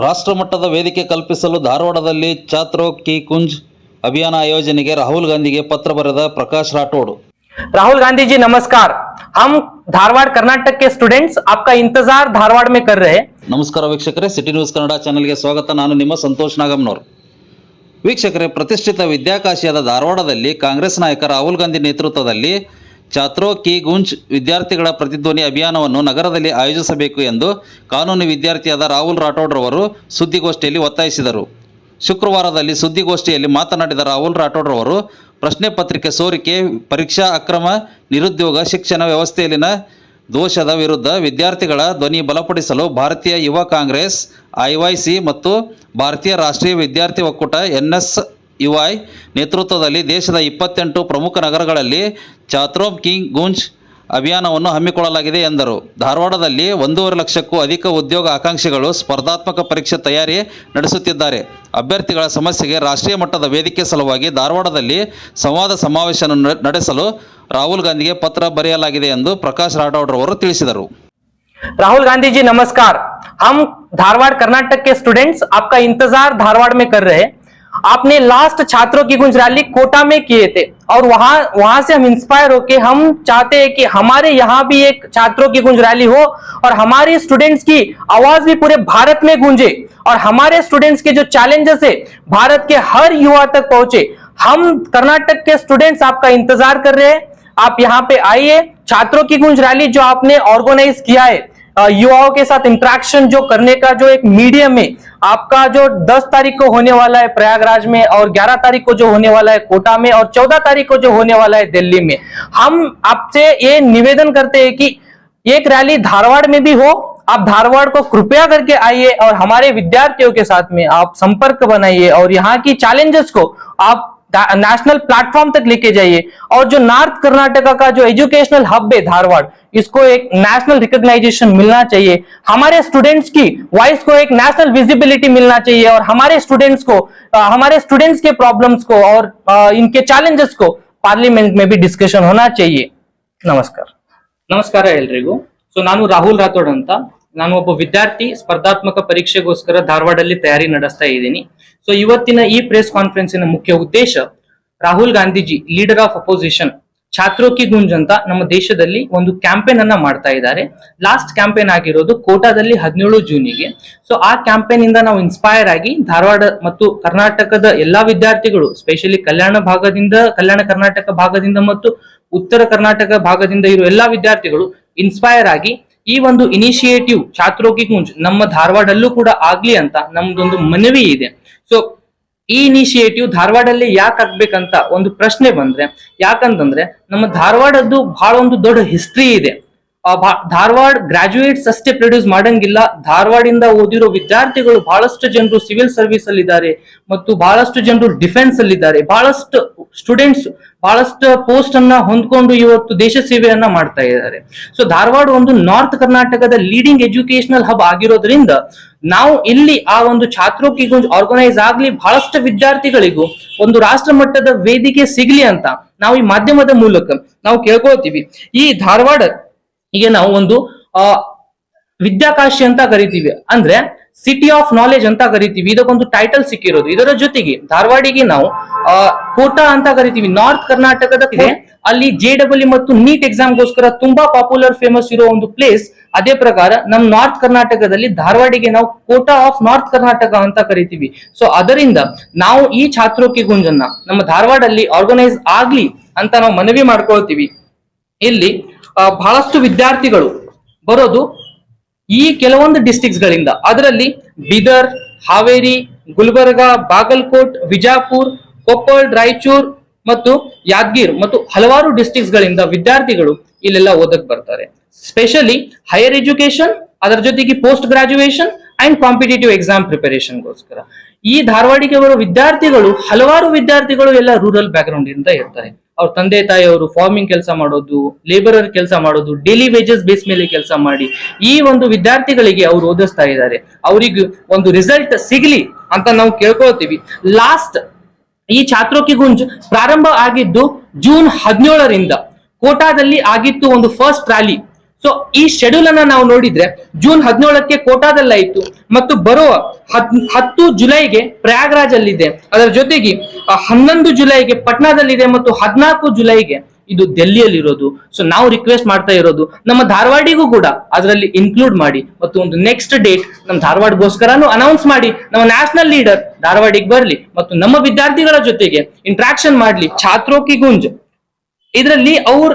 ರಾಷ್ಟ್ರಮಟ್ಟದ ವೇದಿಕೆ ಕಲ್ಪಿಸಲು ಧಾರವಾಡದಲ್ಲಿ ಛಾತ್ರೋ ಕಿ ಕುಂಜ್ अभियान आयोजने के राहुल गांधी के पत्र बरेद प्रकाश राठौड़। राहुल गांधी जी नमस्कार। हम धारवाड़ कर्नाटक के स्टूडेंट्स आपका इंतजार धारवाड़ में कर रहे हैं। नमस्कार वीक्षकरे, सिटी न्यूज़ कन्नड चैनल के स्वागत। ನಾನು ನಿಮ್ಮ ಸಂತೋಷ್ ನಾಗಮ್ನವರ್। ವೀಕ್ಷಕರೇ, ಪ್ರತಿಷ್ಠಿತ ವಿದ್ಯಾಕಾಶಿಯಾದ ಧಾರವಾಡದಲ್ಲಿ ಕಾಂಗ್ರೆಸ್ ನಾಯಕ ರಾಹುಲ್ ಗಾಂಧಿ ನೇತೃತ್ವದಲ್ಲಿ ಛಾತ್ರೋ ಕಿ ಗುಂಜ್ ವಿದ್ಯಾರ್ಥಿಗಳ ಪ್ರತಿಧ್ವನಿ ಅಭಿಯಾನವನ್ನು ನಗರದಲ್ಲಿ ಆಯೋಜಿಸಬೇಕು ಎಂದು ಕಾನೂನು ವಿದ್ಯಾರ್ಥಿಯಾದ ರಾಹುಲ್ ರಾಠೌಡ್ ರವರು ಸುದ್ದಿಗೋಷ್ಠಿಯಲ್ಲಿ ಒತ್ತಾಯಿಸಿದರು। ಶುಕ್ರವಾರದಲ್ಲಿ ಸುದ್ದಿಗೋಷ್ಠಿಯಲ್ಲಿ ಮಾತನಾಡಿದ ರಾಹುಲ್ ರಾಠೌಡ್ ರವರು ಪ್ರಶ್ನೆ ಪತ್ರಿಕೆ ಸೋರಿಕೆ, ಪರೀಕ್ಷಾ ಅಕ್ರಮ, ನಿರುದ್ಯೋಗ, ಶಿಕ್ಷಣ ವ್ಯವಸ್ಥೆಯಲ್ಲಿನ ದೋಷದ ವಿರುದ್ಧ ವಿದ್ಯಾರ್ಥಿಗಳ ಧ್ವನಿ ಬಲಪಡಿಸಲು ಭಾರತೀಯ ಯುವ ಕಾಂಗ್ರೆಸ್ ಐವೈಸಿ ಮತ್ತು ಭಾರತೀಯ ರಾಷ್ಟ್ರೀಯ ವಿದ್ಯಾರ್ಥಿ ಒಕ್ಕೂಟ ಎನ್ಎಸ್ಯುಐ ನೇತೃತ್ವದಲ್ಲಿ ದೇಶದ 28 ಪ್ರಮುಖ ನಗರಗಳಲ್ಲಿ ಛಾತ್ರೋ ಕಿ ಗುಂಜ್ ಅಭಿಯಾನವನ್ನು ಹಮ್ಮಿಕೊಳ್ಳಲಾಗಿದೆ ಎಂದರು। ಧಾರವಾಡದಲ್ಲಿ 1.5 ಲಕ್ಷಕ್ಕೂ ಅಧಿಕ ಉದ್ಯೋಗ ಆಕಾಂಕ್ಷಿಗಳು ಸ್ಪರ್ಧಾತ್ಮಕ ಪರೀಕ್ಷೆ ತಯಾರಿ ನಡೆಸುತ್ತಿದ್ದಾರೆ। ಅಭ್ಯರ್ಥಿಗಳ ಸಮಸ್ಯೆಗೆ ರಾಷ್ಟ್ರೀಯ ಮಟ್ಟದ ವೇದಿಕೆ ಸಲುವಾಗಿ ಧಾರವಾಡದಲ್ಲಿ ಸಂವಾದ ಸಮಾವೇಶ ನಡೆಸಲು ರಾಹುಲ್ ಗಾಂಧಿಗೆ ಪತ್ರ ಬರೆಯಲಾಗಿದೆ ಎಂದು ಪ್ರಕಾಶ್ ರಾಠೌಡ್ ಅವರು ತಿಳಿಸಿದರು। राहुल गांधी जी नमस्कार। हम धारवाड़ कर्नाटक के स्टूडेंट्स आपका इंतजार धारवाड़ में कर रहे हैं। आपने लास्ट छात्रों की गुंज रैली कोटा में किए थे और वहां से हम इंस्पायर होके हम चाहते हैं कि हमारे यहाँ भी एक छात्रों की गुंज रैली हो और हमारे स्टूडेंट्स की आवाज भी पूरे भारत में गूंजे और हमारे स्टूडेंट्स के जो चैलेंजेस है भारत के हर युवा तक पहुंचे। हम कर्नाटक के स्टूडेंट्स आपका इंतजार कर रहे हैं। आप यहाँ पे आइए। छात्रों की गुंज रैली जो आपने ऑर्गेनाइज किया है, युवाओं के साथ इंटरेक्शन जो करने का जो एक मीडियम है, आपका जो 10 तारीख को होने वाला है प्रयागराज में और 11 तारीख को जो होने वाला है कोटा में और 14 तारीख को जो होने वाला है दिल्ली में, हम आपसे ये निवेदन करते हैं कि एक रैली धारवाड़ में भी हो। आप धारवाड़ को कृपया करके आइए और हमारे विद्यार्थियों के साथ में आप संपर्क बनाइए और यहाँ की चैलेंजेस को आप नेशनल प्लेटफॉर्म तक लेके जाइए। और जो नॉर्थ कर्नाटका का जो एजुकेशनल हब है धारवाड़, इसको एक नेशनल रिकॉग्नाइजेशन मिलना चाहिए। हमारे स्टूडेंट्स की वॉइस को एक नेशनल विजिबिलिटी मिलना चाहिए और हमारे स्टूडेंट्स के प्रॉब्लम्स को और इनके चैलेंजेस को पार्लियामेंट में भी डिस्कशन होना चाहिए। ನಮಸ್ಕಾರ ಎಲ್ರಿಗೂ। ನಾನು ರಾಹುಲ್ ರಾಥೋಡ್ ಅಂತ, ನಾನು ಒಬ್ಬ ವಿದ್ಯಾರ್ಥಿ, ಸ್ಪರ್ಧಾತ್ಮಕ ಪರೀಕ್ಷೆಗೋಸ್ಕರ ಧಾರವಾಡಲ್ಲಿ ತಯಾರಿ ನಡೆಸ್ತಾ ಇದ್ದೀನಿ। ಇವತ್ತಿನ ಈ ಪ್ರೆಸ್ ಕಾನ್ಫರೆನ್ಸಿನ ಮುಖ್ಯ ಉದ್ದೇಶ Rahul Gandhiji leader of opposition ಛಾತ್ರೋ ಕಿ ಗುಂಜ್ ಅಂತ ನಮ್ಮ ದೇಶದಲ್ಲಿ ಒಂದು ಕ್ಯಾಂಪೇನ್ ಅನ್ನ ಮಾಡ್ತಾ ಇದ್ದಾರೆ। ಲಾಸ್ಟ್ ಕ್ಯಾಂಪೇನ್ ಆಗಿರೋದು ಕೋಟಾದಲ್ಲಿ 17 ಜೂನಿಗೆ। ಆ ಕ್ಯಾಂಪೇನ್ ಇಂದ ನಾವು ಇನ್ಸ್ಪೈರ್ ಆಗಿ ಧಾರವಾಡ ಮತ್ತು ಕರ್ನಾಟಕದ ಎಲ್ಲಾ ವಿದ್ಯಾರ್ಥಿಗಳು, ಸ್ಪೆಷಲಿ ಕಲ್ಯಾಣ ಕರ್ನಾಟಕ ಭಾಗದಿಂದ ಮತ್ತು ಉತ್ತರ ಕರ್ನಾಟಕ ಭಾಗದಿಂದ ಇರುವ ಎಲ್ಲಾ ವಿದ್ಯಾರ್ಥಿಗಳು ಇನ್ಸ್ಪೈರ್ ಆಗಿ ಈ ಒಂದು ಇನಿಷಿಯೇಟಿವ್ ಛಾತ್ರೋ ಕಿ ಗುಂಜ್ ನಮ್ಮ ಧಾರವಾಡಲ್ಲೂ ಕೂಡ ಆಗ್ಲಿ ಅಂತ ನಮ್ದೊಂದು ಮನವಿ ಇದೆ। ಈ ಇನಿಷಿಯೇಟಿವ್ ಧಾರವಾಡಲ್ಲಿ ಯಾಕೆ ಆಗ್ಬೇಕಂತ ಒಂದು ಪ್ರಶ್ನೆ ಬಂದ್ರೆ, ಯಾಕಂತಂದ್ರೆ ನಮ್ಮ ಧಾರವಾಡದ್ದು ಬಹಳ ಒಂದು ದೊಡ್ಡ ಹಿಸ್ಟ್ರಿ ಇದೆ। ಧಾರವಾಡ ಗ್ರಾಜುಯೇಟ್ಸ್ ಅಷ್ಟೇ ಪ್ರೊಡ್ಯೂಸ್ ಮಾಡಂಗಿಲ್ಲ, ಧಾರವಾಡಿಂದ ಓದಿರೋ ವಿದ್ಯಾರ್ಥಿಗಳು ಬಹಳಷ್ಟು ಜನರು ಸಿವಿಲ್ ಸರ್ವಿಸ್ ಅಲ್ಲಿ ಇದ್ದಾರೆ ಮತ್ತು ಬಹಳಷ್ಟು ಜನರು ಡಿಫೆನ್ಸ್ ಅಲ್ಲಿ ಇದ್ದಾರೆ। ಬಹಳಷ್ಟು ಸ್ಟೂಡೆಂಟ್ಸ್ ಬಹಳಷ್ಟು ಪೋಸ್ಟ್ ಅನ್ನ ಹೊಂದ್ಕೊಂಡು ಇವತ್ತು ದೇಶ ಸೇವೆಯನ್ನ ಮಾಡ್ತಾ ಇದ್ದಾರೆ। ಧಾರವಾಡ ಒಂದು ನಾರ್ತ್ ಕರ್ನಾಟಕದ ಲೀಡಿಂಗ್ ಎಜುಕೇಶನಲ್ ಹಬ್ ಆಗಿರೋದ್ರಿಂದ ನಾವು ಇಲ್ಲಿ ಆ ಒಂದು ಛಾತ್ರೋ ಕಿ ಗುಂಜ್ ಆರ್ಗನೈಸ್ ಆಗ್ಲಿ, ಬಹಳಷ್ಟು ವಿದ್ಯಾರ್ಥಿಗಳಿಗೂ ಒಂದು ರಾಷ್ಟ್ರ ಮಟ್ಟದ ವೇದಿಕೆ ಸಿಗ್ಲಿ ಅಂತ ನಾವು ಈ ಮಾಧ್ಯಮದ ಮೂಲಕ ನಾವು ಕೇಳ್ಕೊಳ್ತೀವಿ। ಈ ಧಾರವಾಡ ಈಗ ನಾವು ಒಂದು ವಿದ್ಯಾಕಾಶಿ ಅಂತ ಕರಿತೀವಿ, ಅಂದ್ರೆ ಸಿಟಿ ಆಫ್ ನಾಲೆಜ್ ಅಂತ ಕರಿತೀವಿ। ಇದಕ್ಕೊಂದು ಟೈಟಲ್ ಸಿಕ್ಕಿರೋದು। ಇದರ ಜೊತೆಗೆ ಧಾರವಾಡಿಗೆ ನಾವು ಕೋಟಾ ಅಂತ ಕರಿತೀವಿ, ನಾರ್ತ್ ಕರ್ನಾಟಕದ ಅಲ್ಲಿ JEE ಮತ್ತು ನೀಟ್ ಎಕ್ಸಾಮ್ಗೋಸ್ಕರ ತುಂಬಾ ಪಾಪ್ಯುಲರ್ ಫೇಮಸ್ ಇರೋ ಒಂದು ಪ್ಲೇಸ್। ಅದೇ ಪ್ರಕಾರ ನಮ್ ನಾರ್ತ್ ಕರ್ನಾಟಕದಲ್ಲಿ ಧಾರವಾಡಿಗೆ ನಾವು ಕೋಟಾ ಆಫ್ ನಾರ್ತ್ ಕರ್ನಾಟಕ ಅಂತ ಕರಿತೀವಿ। ಅದರಿಂದ ನಾವು ಈ ಛಾತ್ರೋ ಕಿ ಗುಂಜನ್ನ ನಮ್ಮ ಧಾರವಾಡಲ್ಲಿ ಆರ್ಗನೈಸ್ ಆಗ್ಲಿ ಅಂತ ನಾವು ಮನವಿ ಮಾಡ್ಕೊಳ್ತೀವಿ। ಇಲ್ಲಿ ಬಹಳಷ್ಟು ವಿದ್ಯಾರ್ಥಿಗಳು ಬರೋದು ಈ ಕೆಲವೊಂದು ಡಿಸ್ಟ್ರಿಕ್ಟ್ಸ್ ಗಳಿಂದ, ಅದರಲ್ಲಿ ಬೀದರ್, ಹಾವೇರಿ, ಗುಲ್ಬರ್ಗಾ, ಬಾಗಲಕೋಟ್, ವಿಜಾಪುರ್, ಕೊಪ್ಪಳ, ರಾಯಚೂರ್ ಮತ್ತು ಯಾದಗಿರ್ ಮತ್ತು ಹಲವಾರು ಡಿಸ್ಟ್ರಿಕ್ಟ್ಸ್ ಗಳಿಂದ ವಿದ್ಯಾರ್ಥಿಗಳು ಇಲ್ಲೆಲ್ಲ ಓದಕ್ ಬರ್ತಾರೆ। ಸ್ಪೆಷಲಿ ಹೈಯರ್ ಎಜುಕೇಶನ್, ಅದರ ಜೊತೆಗೆ post graduation and competitive exam ಪ್ರಿಪರೇಷನ್ಗೋಸ್ಕರ ಈ ಧಾರವಾಡಿಗೆ ಬರೋ ವಿದ್ಯಾರ್ಥಿಗಳು, ಹಲವಾರು ವಿದ್ಯಾರ್ಥಿಗಳು ಎಲ್ಲ ರೂರಲ್ ಬ್ಯಾಕ್ ಗ್ರೌಂಡ್ ಇಂದ ಇರ್ತಾರೆ। ಅವ್ರ ತಂದೆ ತಾಯಿಯವರು ಫಾರ್ಮಿಂಗ್ ಕೆಲಸ ಮಾಡೋದು, ಲೇಬರರ್ ಕೆಲಸ ಮಾಡೋದು, ಡೈಲಿ ವೇಜಸ್ ಬೇಸ್ ಮೇಲೆ ಕೆಲಸ ಮಾಡಿ ಈ ಒಂದು ವಿದ್ಯಾರ್ಥಿಗಳಿಗೆ ಅವ್ರು ಓದಿಸ್ತಾ ಇದ್ದಾರೆ। ಅವರಿಗೆ ಒಂದು ರಿಸಲ್ಟ್ ಸಿಗ್ಲಿ ಅಂತ ನಾವು ಕೇಳ್ಕೊಳ್ತೀವಿ। ಲಾಸ್ಟ್ ಈ ಛಾತ್ರೋ ಕಿ ಗುಂಜ್ ಪ್ರಾರಂಭ ಆಗಿದ್ದು ಜೂನ್ 17ರಿಂದ ಕೋಟಾದಲ್ಲಿ ಆಗಿತ್ತು ಒಂದು ಫಸ್ಟ್ ರ್ಯಾಲಿ। ಸೊ ಈ ಶೆಡ್ಯೂಲ್ ಅನ್ನ ನಾವು ನೋಡಿದ್ರೆ ಜೂನ್ 17ಕ್ಕೆ ಕೋಟಾದಲ್ಲಾಯಿತು ಮತ್ತು ಬರುವ 10 ಜುಲೈಗೆ ಪ್ರಯಾಗ್ರಾಜ್ ಅಲ್ಲಿದೆ, ಅದರ ಜೊತೆಗೆ 11 ಜುಲೈಗೆ ಪಟ್ನಾದಲ್ಲಿದೆ ಮತ್ತು 14 ಜುಲೈಗೆ ಇದು ಡೆಲ್ಲಿಯಲ್ಲಿರೋದು. ಸೊ ನಾವು ರಿಕ್ವೆಸ್ಟ್ ಮಾಡ್ತಾ ಇರೋದು ನಮ್ಮ ಧಾರವಾಡಿಗೂ ಕೂಡ ಅದರಲ್ಲಿ ಇನ್ಕ್ಲೂಡ್ ಮಾಡಿ ಮತ್ತು ಒಂದು ನೆಕ್ಸ್ಟ್ ಡೇಟ್ ನಮ್ಮ ಧಾರವಾಡಗೋಸ್ಕರನು ಅನೌನ್ಸ್ ಮಾಡಿ, ನಮ್ಮ ನ್ಯಾಷನಲ್ ಲೀಡರ್ ಧಾರವಾಡಿಗೆ ಬರ್ಲಿ ಮತ್ತು ನಮ್ಮ ವಿದ್ಯಾರ್ಥಿಗಳ ಜೊತೆಗೆ ಇಂಟ್ರಾಕ್ಷನ್ ಮಾಡ್ಲಿ. ಛಾತ್ರೋ ಕಿ ಗುಂಜ್ ಇದರಲ್ಲಿ ಅವ್ರು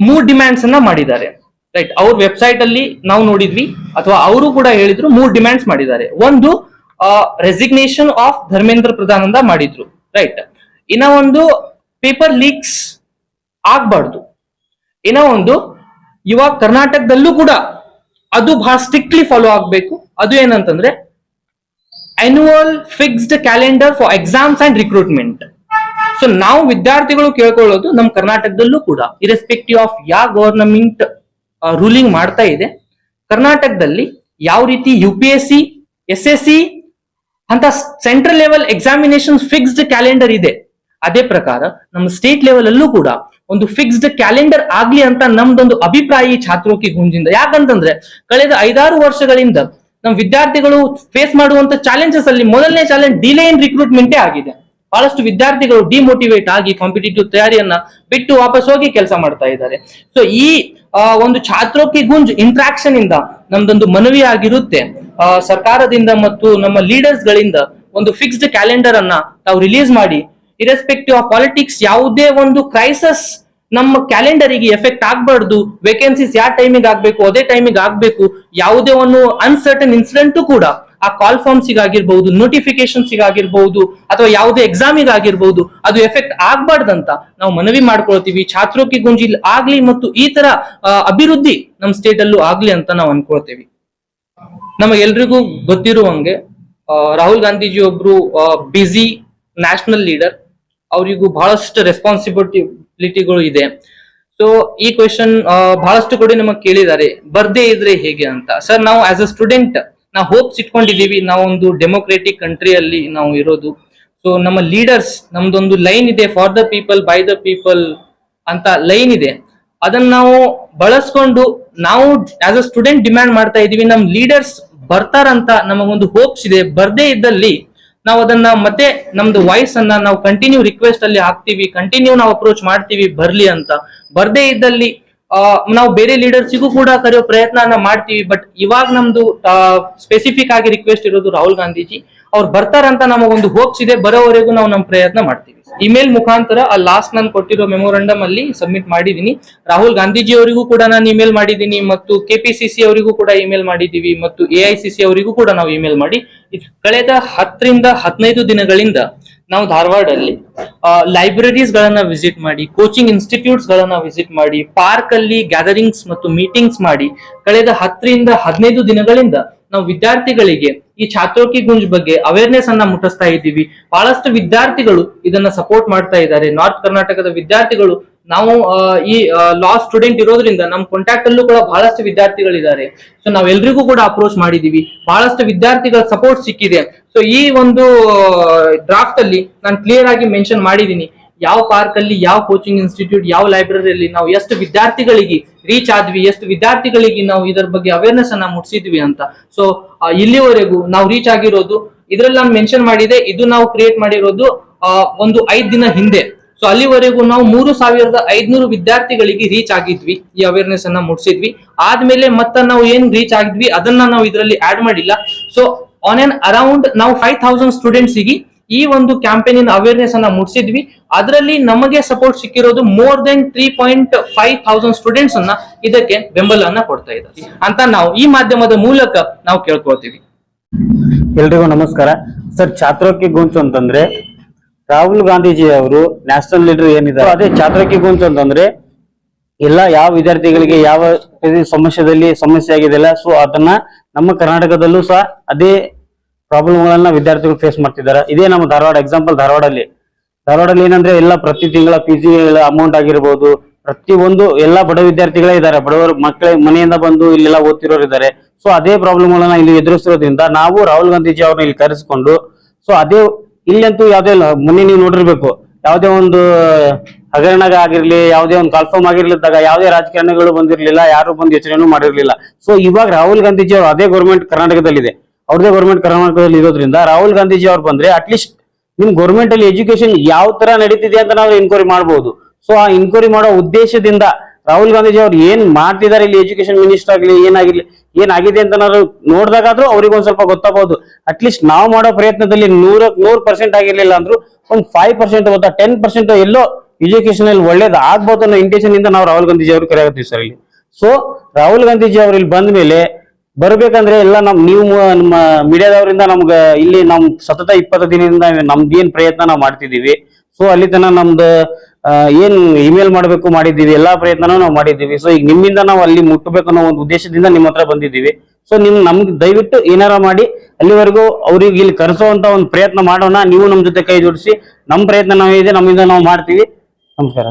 3 ಡಿಮ್ಯಾಂಡ್ಸ್ ಅನ್ನ ಮಾಡಿದ್ದಾರೆ, ರೈಟ್. ಅವ್ರ ವೆಬ್ಸೈಟ್ ಅಲ್ಲಿ ನಾವು ನೋಡಿದ್ವಿ ಅಥವಾ ಅವರು ಕೂಡ ಹೇಳಿದ್ರು 3 ಡಿಮ್ಯಾಂಡ್ಸ್ ಮಾಡಿದ್ದಾರೆ. ಒಂದು ರೆಸಿಗ್ನೇಷನ್ ಆಫ್ ಧರ್ಮೇಂದ್ರ ಪ್ರಧಾನ್ ಅಂತ ಮಾಡಿದ್ರು, ರೈಟ್. ಇನ್ನ ಒಂದು ಪೇಪರ್ ಲೀಕ್ಸ್ ಆಗ್ಬಾರ್ದು. ಇನ್ನ ಒಂದು ಇವಾಗ ಕರ್ನಾಟಕದಲ್ಲೂ ಕೂಡ ಅದು ಬಹಳ ಸ್ಟ್ರಿಕ್ಟ್ಲಿ ಫಾಲೋ ಆಗ್ಬೇಕು. ಅದು ಏನಂತಂದ್ರೆ annual fixed calendar for exams and recruitment. So ನಾವು ವಿದ್ಯಾರ್ಥಿಗಳು ಕೇಳ್ಕೊಳ್ಳೋದು ನಮ್ಮ ಕರ್ನಾಟಕದಲ್ಲೂ ಕೂಡ ಇರೆಸ್ಪೆಕ್ಟಿವ್ ಆಫ್ ಯಾವ ಗವರ್ನಮೆಂಟ್ ರೂಲಿಂಗ್ ಮಾಡ್ತಾ ಇದೆ, ಕರ್ನಾಟಕದಲ್ಲಿ ಯಾವ ರೀತಿ UPSC SSC ಅಂತ central level examination fixed calendar ಇದೆ, ಅದೇ ಪ್ರಕಾರ ನಮ್ಮ ಸ್ಟೇಟ್ ಲೆವೆಲ್ ಅಲ್ಲೂ ಕೂಡ ಒಂದು ಫಿಕ್ಸ್ಡ್ ಕ್ಯಾಲೆಂಡರ್ ಆಗ್ಲಿ ಅಂತ ನಮ್ದೊಂದು ಅಭಿಪ್ರಾಯ ಈ ಛಾತ್ರೋ ಕಿ ಗುಂಜಿಂದ. ಯಾಕಂತಂದ್ರೆ ಕಳೆದ 5-6 ವರ್ಷಗಳಿಂದ ನಮ್ಮ ವಿದ್ಯಾರ್ಥಿಗಳು ಫೇಸ್ ಮಾಡುವಂತ ಚಾಲೆಂಜಸ್ ಅಲ್ಲಿ ಮೊದಲನೇ ಚಾಲೆಂಜ್ ಡಿಲೇ ಇನ್ ರಿಕ್ರೂಟ್ಮೆಂಟೇ ಆಗಿದೆ. ಬಹಳಷ್ಟು ವಿದ್ಯಾರ್ಥಿಗಳು ಡಿಮೋಟಿವೇಟ್ ಆಗಿ ಕಾಂಪಿಟೇಟಿವ್ ತಯಾರಿಯನ್ನ ಬಿಟ್ಟು ವಾಪಸ್ ಹೋಗಿ ಕೆಲಸ ಮಾಡ್ತಾ ಇದ್ದಾರೆ. ಸೊ ಈ ಒಂದು ಛಾತ್ರೋ ಕಿ ಗುಂಜ್ ಇಂಟ್ರಾಕ್ಷನ್ ಇಂದ ನಮ್ದೊಂದು ಮನವಿ ಆಗಿರುತ್ತೆ, ಸರ್ಕಾರದಿಂದ ಮತ್ತು ನಮ್ಮ ಲೀಡರ್ಸ್ ಗಳಿಂದ ಒಂದು ಫಿಕ್ಸ್ಡ್ ಕ್ಯಾಲೆಂಡರ್ ಅನ್ನ ತಾವು ರಿಲೀಸ್ ಮಾಡಿ, ಇರೆಸ್ಪೆಕ್ಟಿವ್ ಆಫ್ ಪಾಲಿಟಿಕ್ಸ್ ಯಾವುದೇ ಒಂದು ಕ್ರೈಸಿಸ್ ನಮ್ಮ ಕ್ಯಾಲೆಂಡರಿಗೆ ಎಫೆಕ್ಟ್ ಆಗ್ಬಾರ್ದು. ವೇಕೆನ್ಸೀಸ್ ಯಾವ ಟೈಮಿಗೆ ಆಗ್ಬೇಕು ಅದೇ ಟೈಮಿಗೆ ಆಗ್ಬೇಕು. ಯಾವುದೇ ಒಂದು ಅನ್ಸರ್ಟನ್ ಇನ್ಸಿಡೆಂಟ್ ಕೂಡ ಆ ಕಾಲ್ ಫಾರ್ಮ್ಸ್ ಆಗಿರ್ಬಹುದು, ನೋಟಿಫಿಕೇಶನ್ಸ್ ಆಗಿರ್ಬಹುದು ಅಥವಾ ಯಾವುದೇ ಎಕ್ಸಾಮಿಗೆ ಆಗಿರ್ಬಹುದು ಅದು ಎಫೆಕ್ಟ್ ಆಗ್ಬಾರ್ದಂತ ನಾವು ಮನವಿ ಮಾಡ್ಕೊಳ್ತೀವಿ. ಛಾತ್ರೋ ಕಿ ಗುಂಜಿಲ್ ಆಗ್ಲಿ ಮತ್ತು ಈ ತರ ಅಭಿವೃದ್ಧಿ ನಮ್ಮ ಸ್ಟೇಟ್ ಅಲ್ಲೂ ಆಗ್ಲಿ ಅಂತ ನಾವು ಅನ್ಕೊಳ್ತೀವಿ. ನಮಗೆಲ್ರಿಗೂ ಗೊತ್ತಿರುವಂಗೆ ರಾಹುಲ್ ಗಾಂಧೀಜಿ ಒಬ್ರು ಬಿಸಿ ನ್ಯಾಷನಲ್ ಲೀಡರ್, ಅವರಿಗೂ ಬಹಳಷ್ಟು ರೆಸ್ಪಾನ್ಸಿಬಿಲಿಟಿಗಳು ಇದೆ. ಸೊ ಈ ಕ್ವೆಶನ್ ಬಹಳಷ್ಟು ಕಡೆ ನಮಗೆ ಕೇಳಿದ್ದಾರೆ, ಬರ್ದೇ ಇದ್ರೆ ಹೇಗೆ ಅಂತ. ಸರ್, ನಾವು ಆಸ್ ಅ ಸ್ಟೂಡೆಂಟ್ ನಾವು ಹೋಪ್ಸ್ ಇಟ್ಕೊಂಡಿದೀವಿ, ನಾವು ಒಂದು ಡೆಮೋಕ್ರೆಟಿಕ್ ಕಂಟ್ರಿಯಲ್ಲಿ ನಾವು ಇರೋದು. ಸೊ ನಮ್ಮ ಲೀಡರ್ಸ್ ನಮ್ದೊಂದು ಲೈನ್ ಇದೆ, for the people by the people ಅಂತ ಲೈನ್ ಇದೆ. ಅದನ್ನ ನಾವು ಬಳಸ್ಕೊಂಡು ನಾವು ಆಸ್ ಅ ಸ್ಟೂಡೆಂಟ್ ಡಿಮ್ಯಾಂಡ್ ಮಾಡ್ತಾ ಇದೀವಿ, ನಮ್ ಲೀಡರ್ಸ್ ಬರ್ತಾರಂತ ನಮಗೊಂದು ಹೋಪ್ಸ್ ಇದೆ. ಬರ್ದೇ ಇದ್ದಲ್ಲಿ ನಾವು ಅದನ್ನ ಮತ್ತೆ ನಮ್ದು ವಾಯ್ಸ್ ಅನ್ನ ನಾವು ಕಂಟಿನ್ಯೂ ರಿಕ್ವೆಸ್ಟ್ ಅಲ್ಲಿ ಹಾಕ್ತಿವಿ, ಕಂಟಿನ್ಯೂ ನಾವು ಅಪ್ರೋಚ್ ಮಾಡ್ತೀವಿ ಬರ್ಲಿ ಅಂತ. ಬರ್ದೇ ಇದ್ದಲ್ಲಿ ನಾವು ಬೇರೆ ಲೀಡರ್ಸಿಗೂ ಕೂಡ ಕರೆಯೋ ಪ್ರಯತ್ನ ಮಾಡ್ತೀವಿ. ಬಟ್ ಇವಾಗ ನಮ್ದು ಸ್ಪೆಸಿಫಿಕ್ ಆಗಿ ರಿಕ್ವೆಸ್ಟ್ ಇರೋದು ರಾಹುಲ್ ಗಾಂಧೀಜಿ ಅವ್ರು ಬರ್ತಾರಂತ ನಮಗೊಂದು ಹೋಪ್ಸ್ ಇದೆ, ಬರೋವರೆಗೂ ನಾವು ನಮ್ಮ ಪ್ರಯತ್ನ ಮಾಡ್ತೀವಿ. ಇಮೇಲ್ ಮುಖಾಂತರ ಲಾಸ್ಟ್ ನಾನು ಕೊಟ್ಟಿರೋ ಮೆಮೊರಂಡಮ್ ಅಲ್ಲಿ ಸಬ್ಮಿಟ್ ಮಾಡಿದೀನಿ. ರಾಹುಲ್ ಗಾಂಧೀಜಿ ಅವರಿಗೂ ಕೂಡ ನಾನು ಇಮೇಲ್ ಮಾಡಿದೀನಿ ಮತ್ತು KPCC ಅವರಿಗೂ ಕೂಡ ಇಮೇಲ್ ಮಾಡಿದೀವಿ ಮತ್ತು AICC ಅವರಿಗೂ ಕೂಡ ನಾವು ಇಮೇಲ್ ಮಾಡಿ ಕಳೆದ 10 ರಿಂದ 15 ದಿನಗಳಿಂದ ನಾವು ಧಾರವಾಡಲ್ಲಿ ಲೈಬ್ರರೀಸ್ ಗಳನ್ನ ವಿಸಿಟ್ ಮಾಡಿ, ಕೋಚಿಂಗ್ ಇನ್ಸ್ಟಿಟ್ಯೂಟ್ಸ್ ಗಳನ್ನ ವಿಸಿಟ್ ಮಾಡಿ, ಪಾರ್ಕ್ ಅಲ್ಲಿ ಗ್ಯಾದರಿಂಗ್ಸ್ ಮತ್ತು ಮೀಟಿಂಗ್ಸ್ ಮಾಡಿ ಕಳೆದ 10 ರಿಂದ 15 ದಿನಗಳಿಂದ ನಾವು ವಿದ್ಯಾರ್ಥಿಗಳಿಗೆ ಈ ಛಾತ್ರೋ ಕಿ ಗುಂಜ್ ಬಗ್ಗೆ ಅವೇರ್ನೆಸ್ ಅನ್ನ ಮುಟ್ಟಿಸ್ತಾ ಇದ್ದೀವಿ. ಬಹಳಷ್ಟು ವಿದ್ಯಾರ್ಥಿಗಳು ಇದನ್ನ ಸಪೋರ್ಟ್ ಮಾಡ್ತಾ ಇದ್ದಾರೆ. ನಾರ್ತ್ ಕರ್ನಾಟಕದ ವಿದ್ಯಾರ್ಥಿಗಳು, ನಾವು ಈ ಲಾ ಸ್ಟೂಡೆಂಟ್ ಇರೋದ್ರಿಂದ ನಮ್ಮ ಕಾಂಟ್ಯಾಕ್ಟ್ ಅಲ್ಲೂ ಕೂಡ ಬಹಳಷ್ಟು ವಿದ್ಯಾರ್ಥಿಗಳಿದ್ದಾರೆ. ಸೊ ನಾವೆಲ್ರಿಗೂ ಕೂಡ ಅಪ್ರೋಚ್ ಮಾಡಿದೀವಿ, ಬಹಳಷ್ಟು ವಿದ್ಯಾರ್ಥಿಗಳ ಸಪೋರ್ಟ್ ಸಿಕ್ಕಿದೆ. ಸೊ ಈ ಒಂದು ಡ್ರಾಫ್ಟ್ ಅಲ್ಲಿ ನಾನು ಕ್ಲಿಯರ್ ಆಗಿ ಮೆನ್ಷನ್ ಮಾಡಿದೀನಿ, ಯಾವ ಪಾರ್ಕ್ ಅಲ್ಲಿ, ಯಾವ ಕೋಚಿಂಗ್ ಇನ್ಸ್ಟಿಟ್ಯೂಟ್, ಯಾವ ಲೈಬ್ರರಿಯಲ್ಲಿ ನಾವು ಎಷ್ಟು ವಿದ್ಯಾರ್ಥಿಗಳಿಗೆ ರೀಚ್ ಆದ್ವಿ, ಎಷ್ಟು ವಿದ್ಯಾರ್ಥಿಗಳಿಗೆ ನಾವು ಇದರ ಬಗ್ಗೆ ಅವೇರ್ನೆಸ್ ಅನ್ನ ಮುಟ್ಸಿದ್ವಿ ಅಂತ. ಸೊ ಇಲ್ಲಿವರೆಗೂ ನಾವು ರೀಚ್ ಆಗಿರೋದು ಇದ್ರಲ್ಲಿ ನಾನು ಮೆನ್ಷನ್ ಮಾಡಿದೆ, ಇದು ನಾವು ಕ್ರಿಯೇಟ್ ಮಾಡಿರೋದು ಒಂದು 5 ದಿನ ಹಿಂದೆ. ಸೊ ಅಲ್ಲಿವರೆಗೂ ನಾವು 3500 ವಿದ್ಯಾರ್ಥಿಗಳಿಗೆ ರೀಚ್ ಆಗಿದ್ವಿ, ಈ ಅವೇರ್ನೆಸ್ ಅನ್ನ ಮುಟ್ಸಿದ್ವಿ. ಆದ್ಮೇಲೆ ಮತ್ತೆ ನಾವು ಏನ್ ರೀಚ್ ಆಗಿದ್ವಿ ಅದನ್ನ ನಾವು ಇದರಲ್ಲಿ ಆಡ್ ಮಾಡಿಲ್ಲ. ಸೊ ಆನ್ ಅಂಡ್ ಅರೌಂಡ್ ನಾವು 5000 ಸ್ಟೂಡೆಂಟ್ಸ್ ಗೆ ಈ ಒಂದು ಕ್ಯಾಂಪೇನಿನ ಅವೇರ್ನೆಸ್ ಅನ್ನ ಮುಟ್ಸಿದ್ವಿ. ಅದರಲ್ಲಿ ನಮಗೆ ಸಪೋರ್ಟ್ ಸಿಕ್ಕಿರೋದು ಮೋರ್ ದೆನ್ 3,500 ಸ್ಟೂಡೆಂಟ್ಸ್ ಅನ್ನ ಇದಕ್ಕೆ ಬೆಂಬಲವನ್ನ ಕೊಡ್ತಾ ಇದ್ದಾರೆ ಅಂತ ನಾವು ಈ ಮಾಧ್ಯಮದ ಮೂಲಕ ನಾವು ಕೇಳ್ಕೊಳ್ತೀವಿ. ಎಲ್ರಿಗೂ ನಮಸ್ಕಾರ. ಸರ್, ಛಾತ್ರೋ ಕಿ ಗುಂಜ್ ಅಂತಂದ್ರೆ ರಾಹುಲ್ ಗಾಂಧೀಜಿ ಅವರು ನ್ಯಾಷನಲ್ ಲೀಡರ್ ಏನಿದ್ದಾರೆ ಅದೇ ಛಾತ್ರೋ ಕಿ ಗುಂಜ್ ಅಂತಂದ್ರೆ ಎಲ್ಲ ಯಾವ ವಿದ್ಯಾರ್ಥಿಗಳಿಗೆ ಯಾವ ಸಮಸ್ಯೆ ಆಗಿದೆಯಲ್ಲ, ಸೊ ಅದನ್ನ ನಮ್ಮ ಕರ್ನಾಟಕದಲ್ಲೂ ಸಹ ಅದೇ ಪ್ರಾಬ್ಲಮ್ ಗಳನ್ನ ವಿದ್ಯಾರ್ಥಿಗಳು ಫೇಸ್ ಮಾಡ್ತಿದ್ದಾರೆ. ಇದೇ ನಮ್ಮ ಧಾರವಾಡ ಎಕ್ಸಾಂಪಲ್. ಧಾರವಾಡಲ್ಲಿ ಏನಂದ್ರೆ ಎಲ್ಲ ಪ್ರತಿ ತಿಂಗಳ PG ಅಮೌಂಟ್ ಆಗಿರ್ಬೋದು, ಪ್ರತಿಯೊಂದು ಎಲ್ಲ ಬಡ ವಿದ್ಯಾರ್ಥಿಗಳೇ ಇದ್ದಾರೆ, ಬಡವರು ಮಕ್ಕಳ ಮನೆಯಿಂದ ಬಂದು ಇಲ್ಲೆಲ್ಲ ಓದ್ತಿರೋರು ಇದ್ದಾರೆ. ಸೊ ಅದೇ ಪ್ರಾಬ್ಲಮ್ ಗಳನ್ನ ಇಲ್ಲಿ ಎದುರಿಸಿರೋದ್ರಿಂದ ನಾವು ರಾಹುಲ್ ಗಾಂಧೀಜಿ ಅವ್ರನ್ನ ಇಲ್ಲಿ ಕರೆಸಿಕೊಂಡು, ಸೊ ಅದೇ ಇಲ್ಲಂತೂ ಯಾವ್ದೇ ಇಲ್ಲ, ಮೊನ್ನೆ ನೀವು ನೋಡಿರ್ಬೇಕು ಯಾವುದೇ ಒಂದು ಹಗರಣ ಆಗಿರ್ಲಿ, ಯಾವುದೇ ಒಂದು ಕಾಲ್ಫಾರ್ಮ್ ಆಗಿರ್ಲಿದ್ದಾಗ ಯಾವುದೇ ರಾಜಕಾರಣಿಗಳು ಬಂದಿರ್ಲಿಲ್ಲ, ಯಾರು ಬಂದು ಯೋಚನೆನೂ ಮಾಡಿರ್ಲಿಲ್ಲ. ಸೊ ಇವಾಗ ರಾಹುಲ್ ಗಾಂಧೀಜಿ ಅವರು ಅದೇ ಗೌರ್ಮೆಂಟ್ ಕರ್ನಾಟಕದಲ್ಲಿದೆ, ಅವ್ರದೇ ಗೌರ್ಮೆಂಟ್ ಕರ್ನಾಟಕದಲ್ಲಿ ಇರೋದ್ರಿಂದ ರಾಹುಲ್ ಗಾಂಧೀಜಿ ಅವ್ರು ಬಂದ್ರೆ ಅಟ್ಲೀಸ್ಟ್ ನಿಮ್ ಗೌರ್ಮೆಂಟ್ ಅಲ್ಲಿ ಎಜುಕೇಶನ್ ಯಾವ ತರ ನಡೀತಿದೆ ಅಂತ ನಾವು ಎನ್ಕ್ವೈರಿ ಮಾಡಬಹುದು. ಸೊ ಆ ಎನ್ಕ್ವೈರಿ ಮಾಡೋ ಉದ್ದೇಶದಿಂದ ರಾಹುಲ್ ಗಾಂಧೀಜಿ ಅವ್ರು ಏನ್ ಮಾಡ್ತಿದ್ದಾರೆ ಇಲ್ಲಿ, ಎಜುಕೇಶನ್ ಮಿನಿಸ್ಟರ್ ಆಗಲಿ ಏನಾಗಿದೆ ಅಂತ ನಾವು ನೋಡಿದಾಗಾದ್ರೂ ಅವ್ರಿಗೆ ಒಂದ್ ಸ್ವಲ್ಪ ಗೊತ್ತಾಗಬಹುದು. ಅಟ್ಲೀಸ್ಟ್ ನಾವು ಮಾಡೋ ಪ್ರಯತ್ನದಲ್ಲಿ 100% ಆಗಿರ್ಲಿಲ್ಲ ಅಂದ್ರೂ ಒಂದು 5% ಅಥವಾ 10% ಎಲ್ಲೋ ಎಜುಕೇಶನ್ ಅಲ್ಲಿ ಒಳ್ಳೇದು ಆಗ್ಬೋದು ಅನ್ನೋ ಇಂಟೆನ್ಷನ್ ಇಂದ ನಾವು ರಾಹುಲ್ ಗಾಂಧೀಜಿ ಅವ್ರು ಕರೆಯತ್ತೀವಿ ಸರ್ ಇಲ್ಲಿ. ಸೊ ರಾಹುಲ್ ಗಾಂಧೀಜಿ ಅವ್ರು ಇಲ್ಲಿ ಬಂದ ಮೇಲೆ ಬರ್ಬೇಕಂದ್ರೆ ಎಲ್ಲ ನೀವು ನಮ್ಮ ಮೀಡಿಯಾದವರಿಂದ ನಮ್ಗೆ ಇಲ್ಲಿ ನಮ್ ಸತತ 20 ದಿನದಿಂದ ನಮ್ದೇನ್ ಪ್ರಯತ್ನ ನಾವು ಮಾಡ್ತಿದೀವಿ. ಸೊ ಅಲ್ಲಿ ತನ ನಮ್ದು ಏನ್ ಇಮೇಲ್ ಮಾಡ್ಬೇಕು ಮಾಡಿದ್ದೀವಿ, ಎಲ್ಲಾ ಪ್ರಯತ್ನನೂ ನಾವು ಮಾಡಿದ್ದೀವಿ. ಸೊ ಈಗ ನಿಮ್ಮಿಂದ ನಾವು ಅಲ್ಲಿ ಮುಟ್ಟಬೇಕು ಅನ್ನೋ ಒಂದು ಉದ್ದೇಶದಿಂದ ನಿಮ್ಮ ಹತ್ರ ಬಂದಿದ್ದೀವಿ. ಸೊ ನಮ್ಗೆ ದಯವಿಟ್ಟು ಏನಾರ ಮಾಡಿ ಅಲ್ಲಿವರೆಗೂ ಅವ್ರಿಗೆ ಇಲ್ಲಿ ಕರೆಸುವಂತ ಒಂದು ಪ್ರಯತ್ನ ಮಾಡೋಣ. ನೀವು ನಮ್ ಜೊತೆ ಕೈ ಜೋಡಿಸಿ, ನಮ್ ಪ್ರಯತ್ನ ನಾವಿದೆ, ನಮ್ಮಿಂದ ನಾವು ಮಾಡ್ತೀವಿ. ನಮಸ್ಕಾರ.